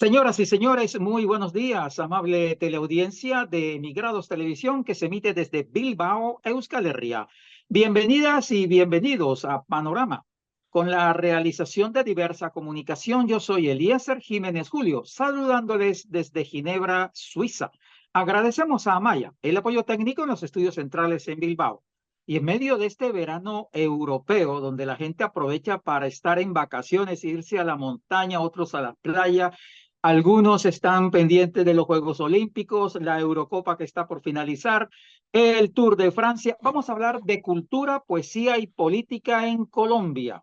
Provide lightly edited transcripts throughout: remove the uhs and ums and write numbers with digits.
Señoras y señores, muy buenos días, amable teleaudiencia de Migrados Televisión que se emite desde Bilbao, Euskal Herria. Bienvenidas y bienvenidos a Panorama. Con la realización de diversa comunicación, yo soy Eliezer Jiménez Julio, saludándoles desde Ginebra, Suiza. Agradecemos a Amaya el apoyo técnico en los estudios centrales en Bilbao. Y en medio de este verano europeo, donde la gente aprovecha para estar en vacaciones, irse a la montaña, otros a la playa, algunos están pendientes de los Juegos Olímpicos, la Eurocopa que está por finalizar, el Tour de Francia. Vamos a hablar de cultura, poesía y política en Colombia.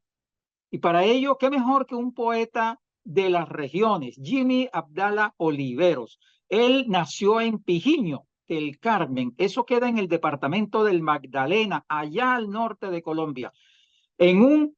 Y para ello, ¿qué mejor que un poeta de las regiones, Jimmy Abdala Oliveros? Él nació en Pijiño del Carmen, eso queda en el departamento del Magdalena, allá al norte de Colombia. En un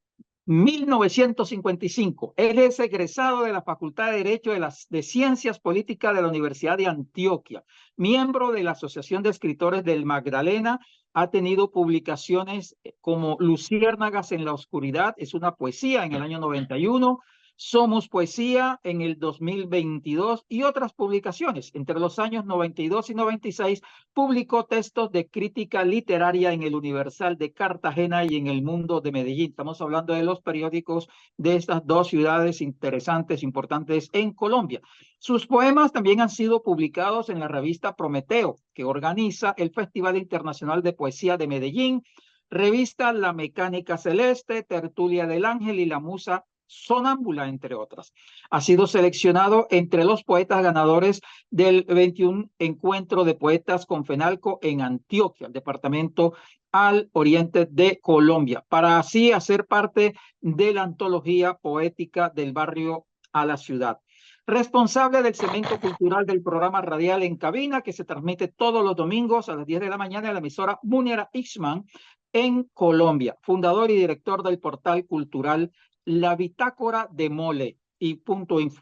1955, él es egresado de la Facultad de Derecho de Ciencias Políticas de la Universidad de Antioquia, miembro de la Asociación de Escritores del Magdalena. Ha tenido publicaciones como Luciérnagas en la Oscuridad, es una poesía en el año 91, Somos Poesía en el 2022 y otras publicaciones. Entre los años 92 y 96 publicó textos de crítica literaria en el Universal de Cartagena y en el Mundo de Medellín. Estamos hablando de los periódicos de estas dos ciudades interesantes, importantes en Colombia. Sus poemas también han sido publicados en la revista Prometeo, que organiza el Festival Internacional de Poesía de Medellín, revista La Mecánica Celeste, Tertulia del Ángel y La Musa Sonámbula, entre otras. Ha sido seleccionado entre los poetas ganadores del 21 Encuentro de Poetas con FENALCO en Antioquia, el departamento al oriente de Colombia, para así hacer parte de la antología poética del barrio a la ciudad. Responsable del segmento cultural del programa radial En Cabina, que se transmite todos los domingos a las 10 de la mañana en la emisora Munera Ixman en Colombia. Fundador y director del portal cultural La Bitácora de Mole y Punto Info.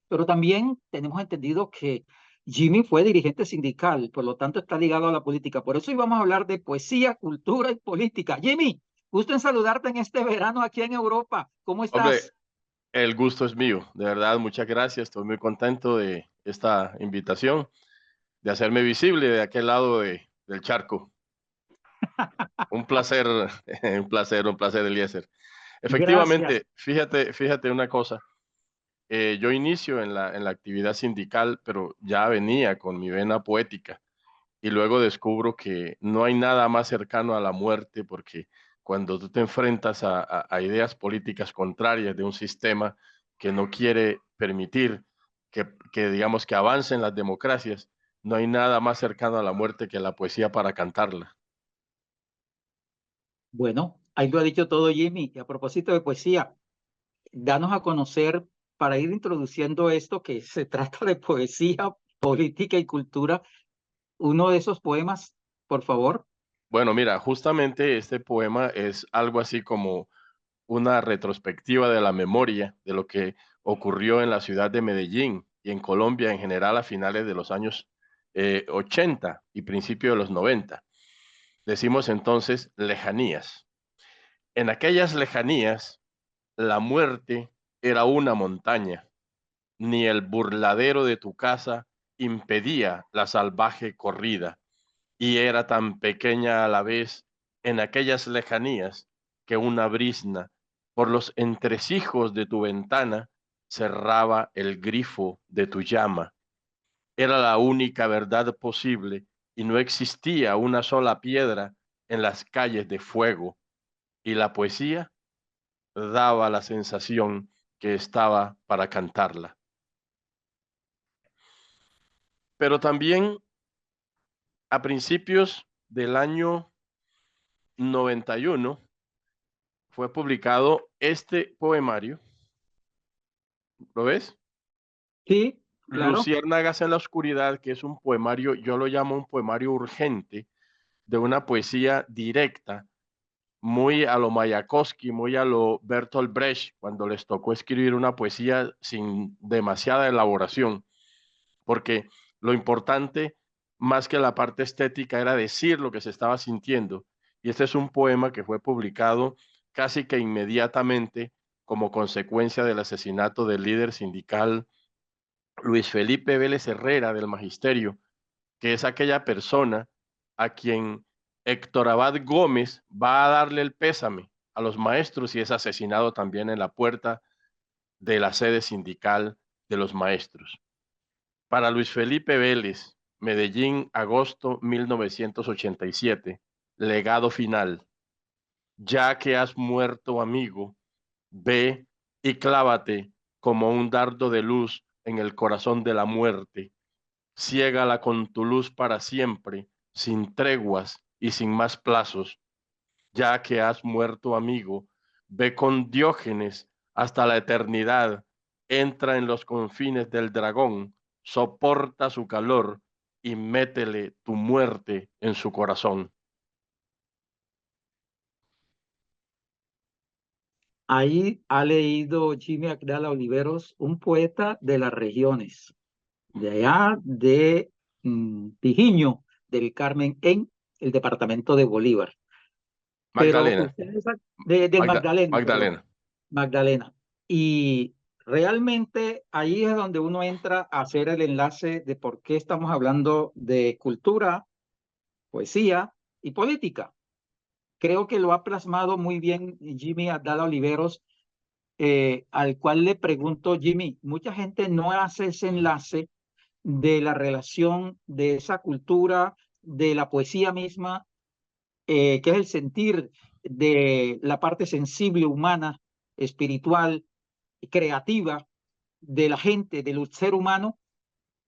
Pero también tenemos entendido que Jimmy fue dirigente sindical, por lo tanto está ligado a la política. Por eso íbamos a hablar de poesía, cultura y política. Jimmy, gusto en saludarte en este verano aquí en Europa. ¿Cómo Hombre, estás? el gusto es mío, de verdad, muchas gracias. Estoy muy contento de esta invitación, de hacerme visible de aquel lado del charco. Un placer, un placer, Eliezer. Gracias. Efectivamente, fíjate una cosa. Yo inicio en la actividad sindical, pero ya venía con mi vena poética y luego descubro que no hay nada más cercano a la muerte porque cuando tú te enfrentas a ideas políticas contrarias de un sistema que no quiere permitir que digamos que avancen las democracias, no hay nada más cercano a la muerte que la poesía para cantarla. Bueno, ahí lo ha dicho todo Jimmy. Y a propósito de poesía, danos a conocer para ir introduciendo esto que se trata de poesía, política y cultura. Uno de esos poemas, por favor. Bueno, mira, justamente este poema es algo así como una retrospectiva de la memoria de lo que ocurrió en la ciudad de Medellín y en Colombia en general a finales de los años 80 y principios de los 90. Decimos entonces lejanías. En aquellas lejanías, la muerte era una montaña, ni el burladero de tu casa impedía la salvaje corrida, y era tan pequeña a la vez en aquellas lejanías que una brizna por los entresijos de tu ventana cerraba el grifo de tu llama. Era la única verdad posible y no existía una sola piedra en las calles de fuego, y la poesía daba la sensación que estaba para cantarla. Pero también a principios del año 91 fue publicado este poemario, ¿lo ves? Sí, claro. Luciérnagas en la oscuridad, que es un poemario, yo lo llamo un poemario urgente, de una poesía directa, muy a lo Mayakovsky, muy a lo Bertolt Brecht, cuando les tocó escribir una poesía sin demasiada elaboración, porque lo importante, más que la parte estética, era decir lo que se estaba sintiendo. Y este es un poema que fue publicado casi que inmediatamente como consecuencia del asesinato del líder sindical Luis Felipe Vélez Herrera del Magisterio, que es aquella persona a quien Héctor Abad Gómez va a darle el pésame a los maestros y es asesinado también en la puerta de la sede sindical de los maestros. Para Luis Felipe Vélez, Medellín, agosto 1987, legado final. Ya que has muerto, amigo, ve y clávate como un dardo de luz en el corazón de la muerte. Ciégala con tu luz para siempre, sin treguas y sin más plazos. Ya que has muerto, amigo, ve con Diógenes hasta la eternidad, entra en los confines del dragón, soporta su calor y métele tu muerte en su corazón. Ahí ha leído Jimmy Agdala Oliveros, un poeta de las regiones, de allá de Tijiño del Carmen, en el departamento de Bolívar. Pero Magdalena, ustedes, del Magdalena, perdón, Magdalena. Magdalena. Y realmente ahí es donde uno entra a hacer el enlace de por qué estamos hablando de cultura, poesía y política. Creo que lo ha plasmado muy bien Jimmy Abdala Oliveros, al cual le pregunto, Jimmy, mucha gente no hace ese enlace de la relación de esa cultura, de la poesía misma, que es el sentir de la parte sensible, humana, espiritual, creativa de la gente, del ser humano,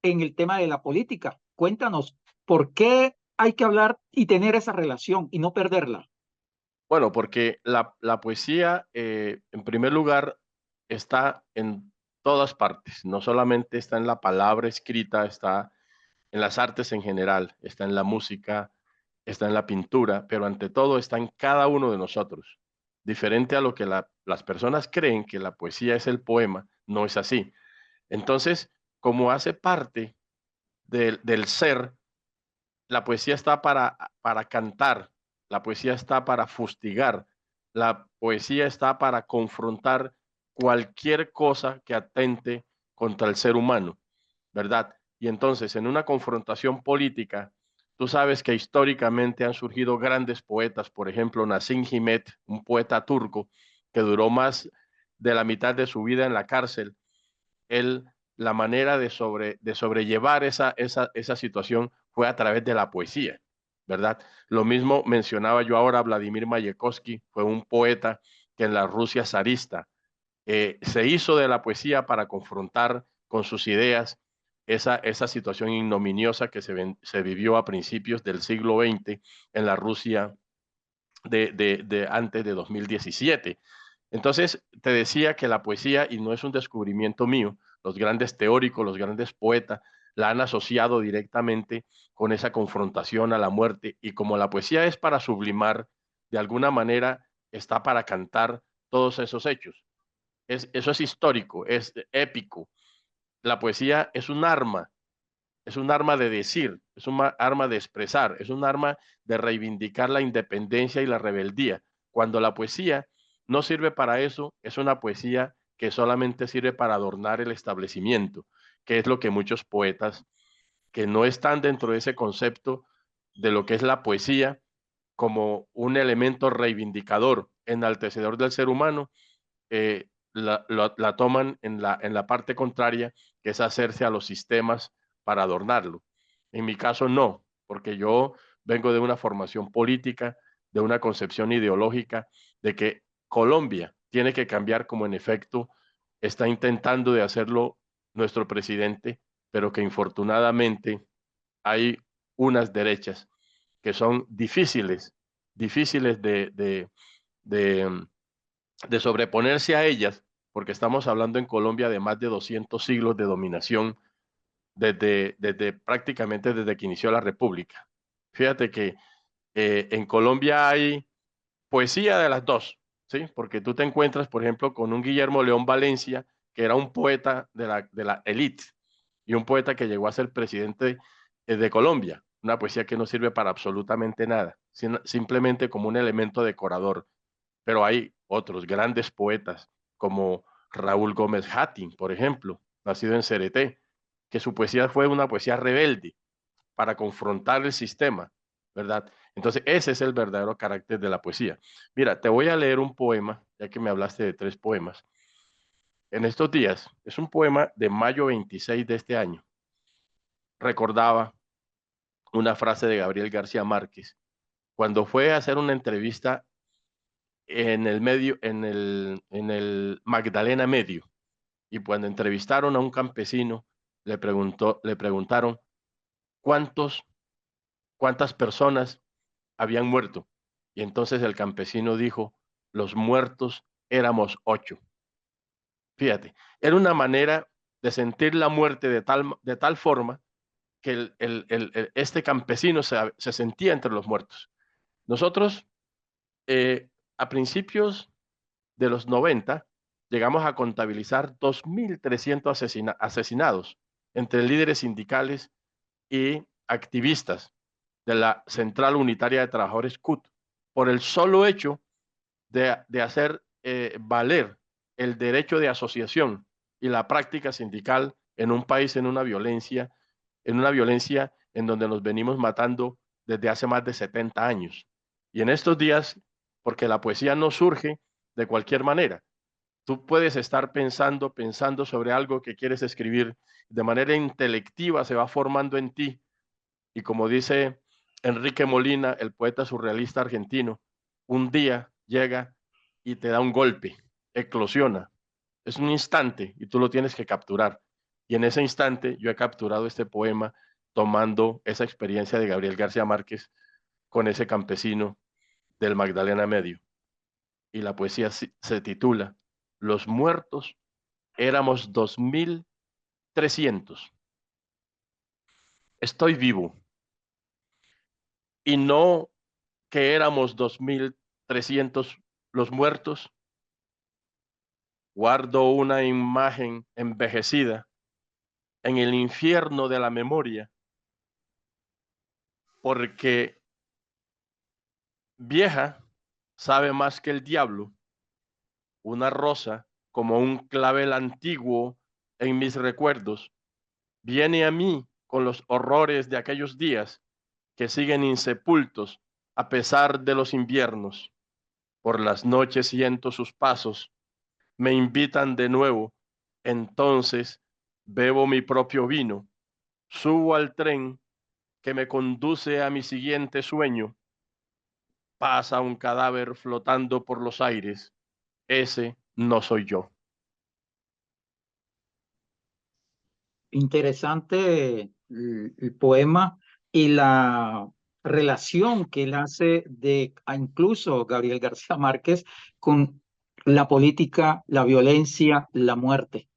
en el tema de la política. Cuéntanos, ¿por qué hay que hablar y tener esa relación y no perderla? Bueno, porque la poesía, en primer lugar, está en todas partes. No solamente está en la palabra escrita, está en las artes en general, está en la música, está en la pintura, pero ante todo está en cada uno de nosotros. Diferente a lo que las personas creen que la poesía es el poema, no es así. Entonces, como hace parte del ser, la poesía está para cantar, la poesía está para fustigar, la poesía está para confrontar cualquier cosa que atente contra el ser humano, ¿verdad? Y entonces, en una confrontación política, tú sabes que históricamente han surgido grandes poetas, por ejemplo, Nazim Hikmet, un poeta turco que duró más de la mitad de su vida en la cárcel. Él, la manera de sobrellevar esa situación fue a través de la poesía, ¿verdad? Lo mismo mencionaba yo ahora, Vladimir Mayakovsky, fue un poeta que en la Rusia zarista se hizo de la poesía para confrontar con sus ideas esa situación ignominiosa que se vivió a principios del siglo XX en la Rusia de antes de 2017. Entonces, te decía que la poesía, y no es un descubrimiento mío, los grandes teóricos, los grandes poetas, la han asociado directamente con esa confrontación a la muerte, y como la poesía es para sublimar, de alguna manera está para cantar todos esos hechos. Eso es histórico, es épico. La poesía es un arma de decir, es un arma de expresar, es un arma de reivindicar la independencia y la rebeldía. Cuando la poesía no sirve para eso, es una poesía que solamente sirve para adornar el establecimiento, que es lo que muchos poetas que no están dentro de ese concepto de lo que es la poesía como un elemento reivindicador, enaltecedor del ser humano, la toman en la parte contraria, que es hacerse a los sistemas para adornarlo. En mi caso no, porque yo vengo de una formación política, de una concepción ideológica de que Colombia tiene que cambiar, como en efecto está intentando de hacerlo nuestro presidente, pero que infortunadamente hay unas derechas que son difíciles de, de sobreponerse a ellas, porque estamos hablando en Colombia de más de 200 siglos de dominación desde prácticamente desde que inició la República. Fíjate que en Colombia hay poesía de las dos, ¿sí? Porque tú te encuentras, por ejemplo, con un Guillermo León Valencia, que era un poeta de la élite y un poeta que llegó a ser presidente de Colombia. Una poesía que no sirve para absolutamente nada, simplemente como un elemento decorador. Pero hay otros grandes poetas como Raúl Gómez Hattin, por ejemplo, nacido en Cereté, que su poesía fue una poesía rebelde para confrontar el sistema, ¿verdad? Entonces, ese es el verdadero carácter de la poesía. Mira, te voy a leer un poema, ya que me hablaste de 3 poemas. En estos días, es un poema de mayo 26 de este año. Recordaba una frase de Gabriel García Márquez cuando fue a hacer una entrevista en el medio, en el Magdalena Medio, y cuando entrevistaron a un campesino, le preguntaron cuántos, cuántas personas habían muerto. Y entonces el campesino dijo, los muertos éramos 8. Fíjate, era una manera de sentir la muerte de tal forma que este campesino se sentía entre los muertos. Nosotros, a principios de los 90, llegamos a contabilizar 2.300 asesinados entre líderes sindicales y activistas de la Central Unitaria de Trabajadores CUT, por el solo hecho de hacer valer el derecho de asociación y la práctica sindical en un país en una violencia en donde nos venimos matando desde hace más de 70 años. Y en estos días, porque la poesía no surge de cualquier manera, tú puedes estar pensando sobre algo que quieres escribir, de manera intelectiva se va formando en ti, y como dice Enrique Molina, el poeta surrealista argentino, un día llega y te da un golpe, eclosiona. Es un instante y tú lo tienes que capturar. Y en ese instante yo he capturado este poema tomando esa experiencia de Gabriel García Márquez con ese campesino del Magdalena Medio. Y la poesía se titula Los muertos éramos 2.300. Estoy vivo y no que éramos 2.300 los muertos. Guardo una imagen envejecida en el infierno de la memoria, porque vieja sabe más que el diablo, una rosa como un clavel antiguo en mis recuerdos, viene a mí con los horrores de aquellos días que siguen insepultos a pesar de los inviernos. Por las noches siento sus pasos, me invitan de nuevo, entonces bebo mi propio vino, subo al tren que me conduce a mi siguiente sueño, pasa un cadáver flotando por los aires, ese no soy yo. Interesante el poema y la relación que él hace incluso Gabriel García Márquez con la política, la violencia, la muerte.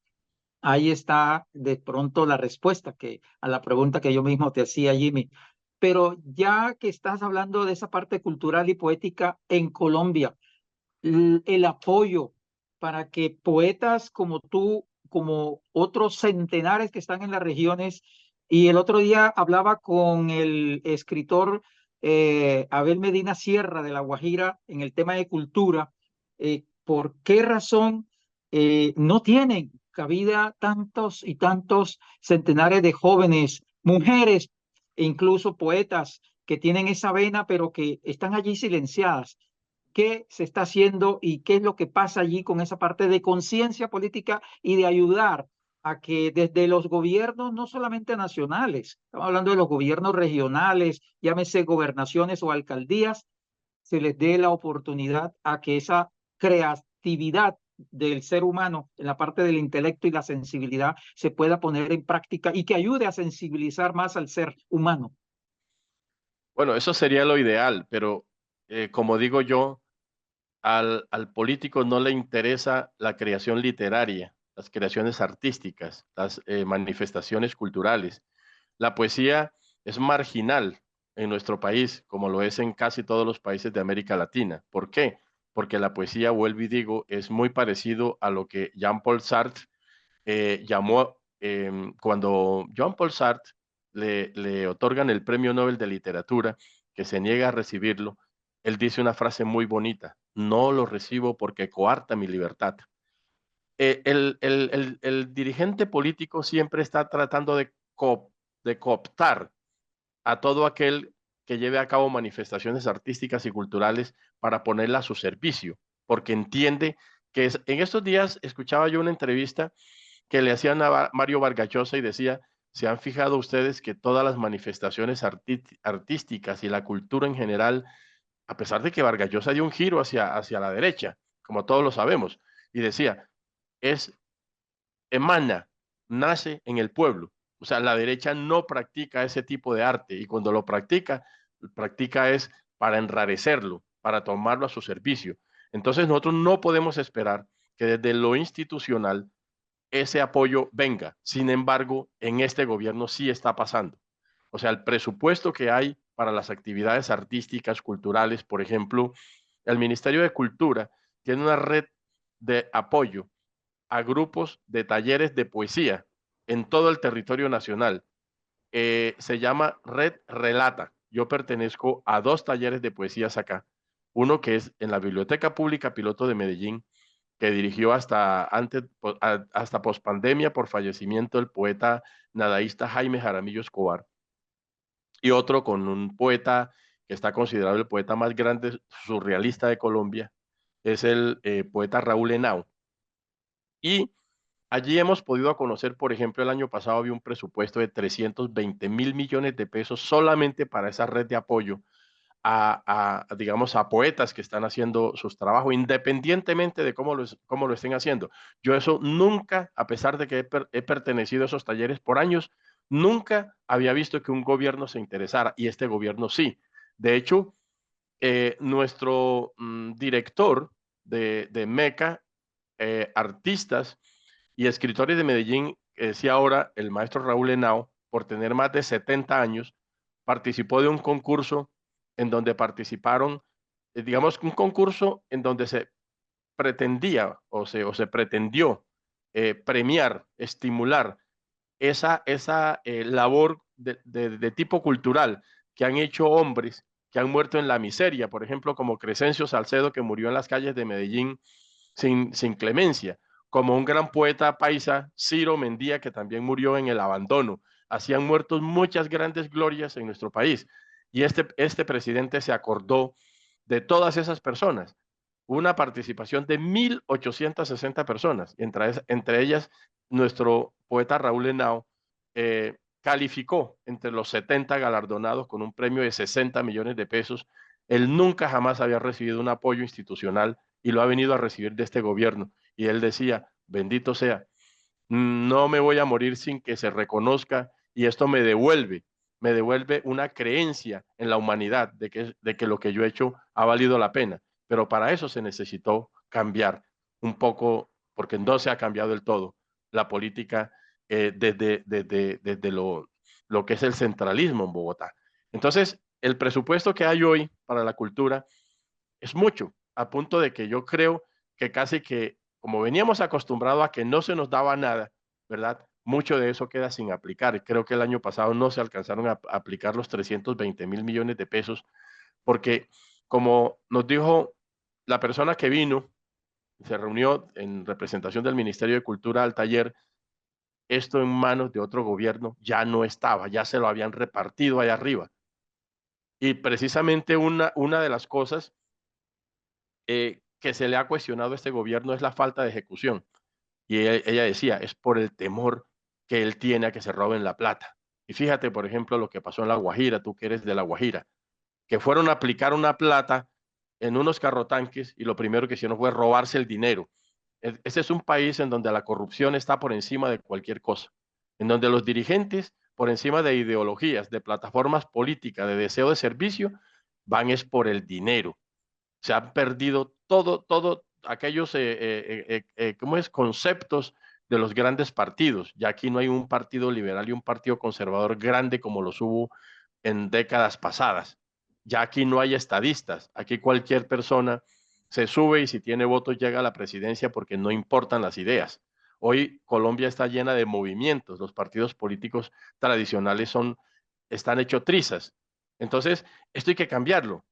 Ahí está de pronto la respuesta a la pregunta que yo mismo te hacía, Jimmy. Pero ya que estás hablando de esa parte cultural y poética en Colombia, el apoyo para que poetas como tú, como otros centenares que están en las regiones, y el otro día hablaba con el escritor Abel Medina Sierra de La Guajira en el tema de cultura, ¿por qué razón no tienen cabida tantos y tantos centenares de jóvenes, mujeres e incluso poetas que tienen esa vena, pero que están allí silenciadas? ¿Qué se está haciendo y qué es lo que pasa allí con esa parte de conciencia política y de ayudar a que desde los gobiernos, no solamente nacionales, estamos hablando de los gobiernos regionales, llámese gobernaciones o alcaldías, se les dé la oportunidad a que esa creatividad del ser humano en la parte del intelecto y la sensibilidad se pueda poner en práctica y que ayude a sensibilizar más al ser humano? Bueno, eso sería lo ideal, pero como digo yo, al político no le interesa la creación literaria, las creaciones artísticas, las manifestaciones culturales. La poesía es marginal en nuestro país, como lo es en casi todos los países de América Latina. ¿Por qué? Porque la poesía, vuelvo y digo, es muy parecido a lo que Jean-Paul Sartre llamó, cuando Jean-Paul Sartre le otorgan el Premio Nobel de Literatura, que se niega a recibirlo, él dice una frase muy bonita: no lo recibo porque coarta mi libertad. el dirigente político siempre está tratando de cooptar a todo aquel que lleve a cabo manifestaciones artísticas y culturales para ponerla a su servicio, porque entiende que en estos días escuchaba yo una entrevista que le hacían a Mario Vargas Llosa y decía, ¿se han fijado ustedes que todas las manifestaciones artísticas y la cultura en general, a pesar de que Vargas Llosa dio un giro hacia la derecha, como todos lo sabemos, y decía, es emana, nace en el pueblo. O sea, la derecha no practica ese tipo de arte y cuando lo practica, practica es para enrarecerlo, para tomarlo a su servicio. Entonces nosotros no podemos esperar que desde lo institucional ese apoyo venga. Sin embargo, en este gobierno sí está pasando. O sea, el presupuesto que hay para las actividades artísticas, culturales, por ejemplo, el Ministerio de Cultura tiene una red de apoyo a grupos de talleres de poesía en todo el territorio nacional. Se llama Red Relata. Yo pertenezco a 2 talleres de poesías acá. Uno que es en la Biblioteca Pública Piloto de Medellín, que dirigió hasta pospandemia por fallecimiento del poeta nadaísta Jaime Jaramillo Escobar. Y otro con un poeta que está considerado el poeta más grande surrealista de Colombia, es el poeta Raúl Henao. Y allí hemos podido conocer, por ejemplo, el año pasado había un presupuesto de 320.000 millones de pesos solamente para esa red de apoyo digamos, a poetas que están haciendo sus trabajos, independientemente de cómo lo estén haciendo. Yo eso nunca, a pesar de que he pertenecido a esos talleres por años, nunca había visto que un gobierno se interesara y este gobierno sí. De hecho, nuestro director de MECA, artistas y escritores de Medellín, decía ahora el maestro Raúl Henao, por tener más de 70 años, participó de un concurso en donde participaron, digamos, un concurso en donde se pretendía o se pretendió premiar, estimular esa labor de tipo cultural que han hecho hombres que han muerto en la miseria, por ejemplo, como Crescencio Salcedo, que murió en las calles de Medellín sin clemencia, como un gran poeta paisa, Ciro Mendía, que también murió en el abandono. Así han muerto muchas grandes glorias en nuestro país. Y este presidente se acordó de todas esas personas. Una participación de 1.860 personas, entre ellas nuestro poeta Raúl Henao, calificó entre los 70 galardonados con un premio de 60 millones de pesos. Él nunca jamás había recibido un apoyo institucional y lo ha venido a recibir de este gobierno. Y él decía, bendito sea, no me voy a morir sin que se reconozca y esto me devuelve una creencia en la humanidad de que lo que yo he hecho ha valido la pena. Pero para eso se necesitó cambiar un poco, porque no se ha cambiado del todo la política desde lo que es el centralismo en Bogotá. Entonces, el presupuesto que hay hoy para la cultura es mucho, a punto de que yo creo que casi que, como veníamos acostumbrados a que no se nos daba nada, ¿verdad? Mucho de eso queda sin aplicar. Creo que el año pasado no se alcanzaron a aplicar los 320.000 millones de pesos, porque como nos dijo la persona que vino, se reunió en representación del Ministerio de Cultura al taller, esto en manos de otro gobierno ya no estaba, ya se lo habían repartido allá arriba. Y precisamente una de las cosas que se le ha cuestionado a este gobierno es la falta de ejecución. Y ella decía, es por el temor que él tiene a que se roben la plata. Y fíjate, por ejemplo, lo que pasó en La Guajira, tú que eres de La Guajira, que fueron a aplicar una plata en unos carrotanques y lo primero que hicieron fue robarse el dinero. Este es un país en donde la corrupción está por encima de cualquier cosa, en donde los dirigentes, por encima de ideologías, de plataformas políticas, de deseo de servicio, van es por el dinero. Se han perdido todo aquellos, ¿cómo es? Conceptos de los grandes partidos. Ya aquí no hay un partido liberal y un partido conservador grande como los hubo en décadas pasadas. Ya aquí no hay estadistas. Aquí cualquier persona se sube y si tiene votos llega a la presidencia porque no importan las ideas. Hoy Colombia está llena de movimientos. Los partidos políticos tradicionales están hechos trizas. Entonces, esto hay que cambiarlo.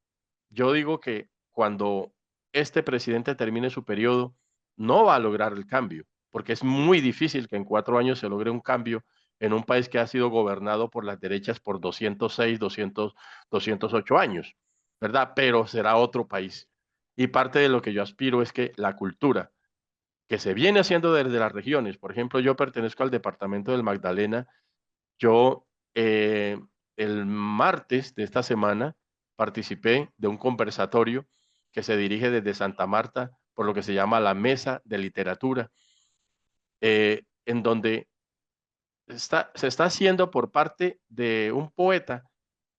Yo digo que cuando este presidente termine su periodo, no va a lograr el cambio. porque es muy difícil que en 4 años se logre un cambio en un país que ha sido gobernado por las derechas por 206, 208 años, ¿verdad? Pero será otro país. Y parte de lo que yo aspiro es que la cultura que se viene haciendo desde las regiones, por ejemplo, yo pertenezco al departamento del Magdalena, yo el martes de esta semana participé de un conversatorio que se dirige desde Santa Marta por lo que se llama la Mesa de Literatura, en donde se está haciendo por parte de un poeta,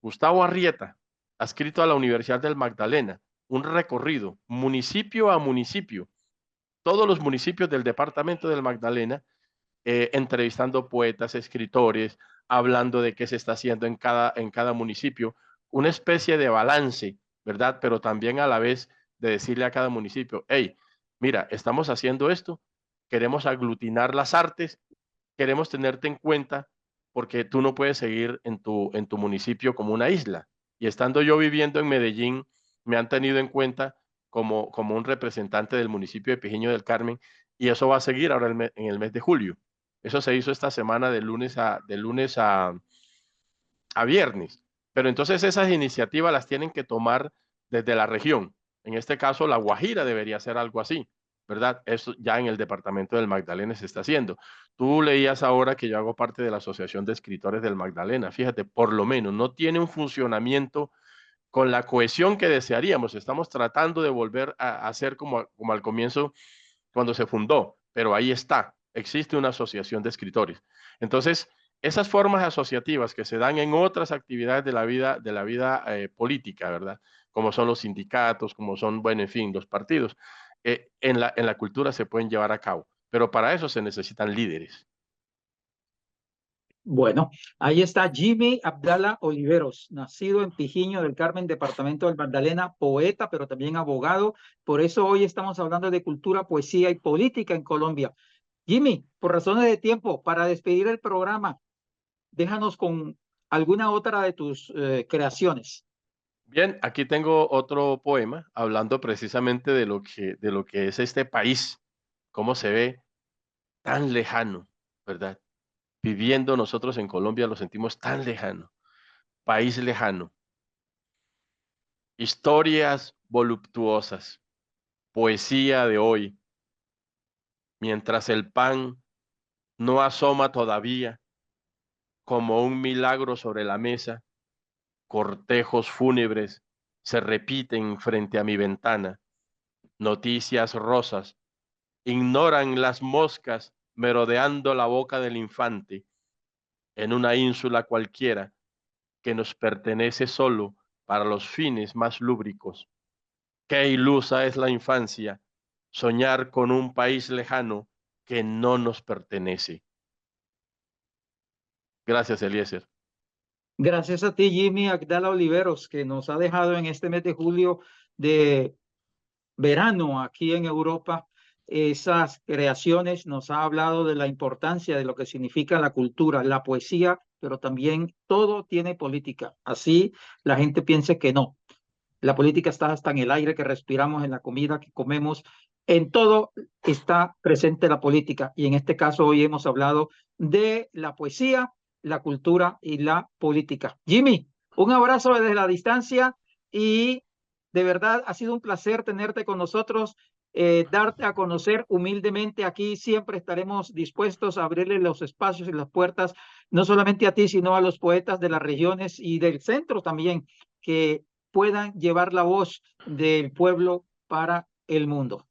Gustavo Arrieta, adscrito a la Universidad del Magdalena, un recorrido municipio a municipio, todos los municipios del departamento del Magdalena, entrevistando poetas, escritores, hablando de qué se está haciendo en cada municipio, una especie de balance, ¿verdad? Pero también a la vez de decirle a cada municipio, hey, mira, estamos haciendo esto, queremos aglutinar las artes, queremos tenerte en cuenta porque tú no puedes seguir en tu municipio como una isla. Y estando yo viviendo en Medellín, me han tenido en cuenta como un representante del municipio de Pijiño del Carmen y eso va a seguir ahora en el mes de julio. Eso se hizo esta semana de lunes a viernes. Pero entonces esas iniciativas las tienen que tomar desde la región. En este caso, La Guajira debería hacer algo así, ¿verdad? Eso ya en el departamento del Magdalena se está haciendo. Tú leías ahora que yo hago parte de la Asociación de Escritores del Magdalena. Fíjate, por lo menos no tiene un funcionamiento con la cohesión que desearíamos. Estamos tratando de volver a hacer como al comienzo cuando se fundó, pero ahí está, existe una asociación de escritores. Entonces, esas formas asociativas que se dan en otras actividades de la vida política, ¿verdad? Como son los sindicatos, como son, bueno, en fin, los partidos, en la cultura se pueden llevar a cabo, pero para eso se necesitan líderes. Bueno, ahí está Jimmy Abdala Oliveros, nacido en Pijiño del Carmen, departamento del Magdalena, poeta, pero también abogado. Por eso hoy estamos hablando de cultura, poesía y política en Colombia. Jimmy, por razones de tiempo, para despedir el programa, déjanos con alguna otra de tus creaciones. Bien, aquí tengo otro poema hablando precisamente de lo que es este país, cómo se ve tan lejano, ¿verdad? Viviendo nosotros en Colombia lo sentimos tan lejano, país lejano, historias voluptuosas, poesía de hoy, mientras el pan no asoma todavía como un milagro sobre la mesa, cortejos fúnebres se repiten frente a mi ventana, noticias rosas, ignoran las moscas merodeando la boca del infante en una ínsula cualquiera que nos pertenece solo para los fines más lúbricos. Qué ilusa es la infancia, soñar con un país lejano que no nos pertenece. Gracias, Eliezer. Gracias a ti, Jimmy Abdala Oliveros, que nos ha dejado en este mes de julio de verano aquí en Europa esas creaciones, nos ha hablado de la importancia de lo que significa la cultura, la poesía, pero también todo tiene política. Así la gente piensa que no. La política está hasta en el aire que respiramos, en la comida que comemos, en todo está presente la política. Y en este caso hoy hemos hablado de la poesía, la cultura y la política. Jimmy, un abrazo desde la distancia y de verdad ha sido un placer tenerte con nosotros, darte a conocer humildemente. Aquí siempre estaremos dispuestos a abrirle los espacios y las puertas, no solamente a ti, sino a los poetas de las regiones y del centro también, que puedan llevar la voz del pueblo para el mundo.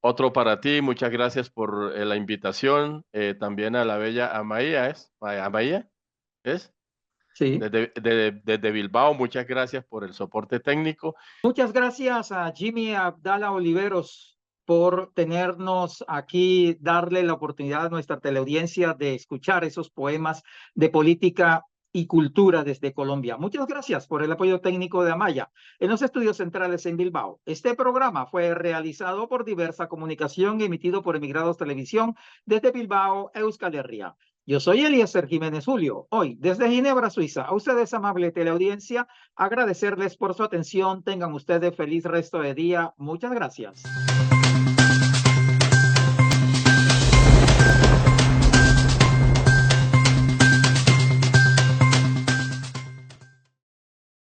Otro para ti, muchas gracias por la invitación. También a la bella Amaya, ¿es? Amaya, ¿es? Sí. Desde Bilbao, muchas gracias por el soporte técnico. Muchas gracias a Jimmy Abdala Oliveros por tenernos aquí, darle la oportunidad a nuestra teleaudiencia de escuchar esos poemas de política y cultura desde Colombia. Muchas gracias por el apoyo técnico de Amaya en los estudios centrales en Bilbao. Este programa fue realizado por Diversa Comunicación, emitido por Emigrados Televisión desde Bilbao, Euskal Herria. Yo soy Eliezer Jiménez Julio, hoy desde Ginebra, Suiza. A ustedes, amable teleaudiencia, agradecerles por su atención. Tengan ustedes feliz resto de día. Muchas gracias.